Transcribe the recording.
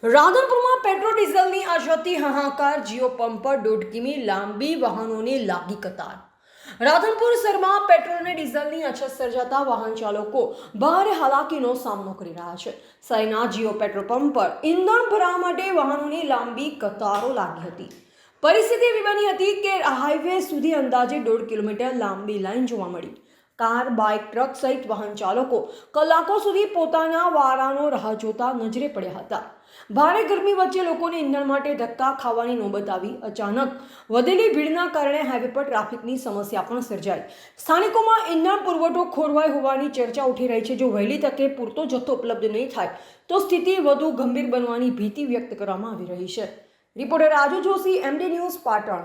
રાધનપુરમાં petrol ડીઝલની અછતથી હાહાકાર. Jio pump પર 1.5 કિમી લાંબી વાહનોની લાગી કતાર. રાધનપુર શહેરમાં પેટ્રોલ અને ડીઝલની અછત સર્જાતા વાહન ચાલકો ભારે હાલાકીનો સામનો કરી રહ્યા છે. શહેરના જીઓ પેટ્રોલ પંપ પર ઇંધણ ભરાવા માટે વાહનોની લાંબી કતારો લાગી હતી. પરિસ્થિતિ એવી બની હતી કે હાઈવે સુધી અંદાજે 1.5 કિલોમીટર લાંબી લાઈન જોવા મળી. કાર, બાઇક, ટ્રક સહિત વાહન ચાલકો કલાકો સુધી પોતાના વારાનો રાહ જોતા નજરે પડ્યા હતા. ભારે ગરમી વચ્ચે લોકોને ઇંધણ માટે ધક્કા ખાવાની નોબત આવી. અચાનક વધેલી ભીડના કારણે હાઈવે પર ટ્રાફિકની સમસ્યા પણ સર્જાઈ. સ્થાનિકોમાં ઇંધણ પુરવઠો ખોરવાઈ હોવાની ચર્ચા ઉઠી રહી છે. જો વહેલી તકે પૂરતો જથ્થો ઉપલબ્ધ નહીં થાય તો સ્થિતિ વધુ ગંભીર બનવાની ભીતિ વ્યક્ત કરવામાં આવી રહી છે. Reporter Raju Joshi, MD news, Patan.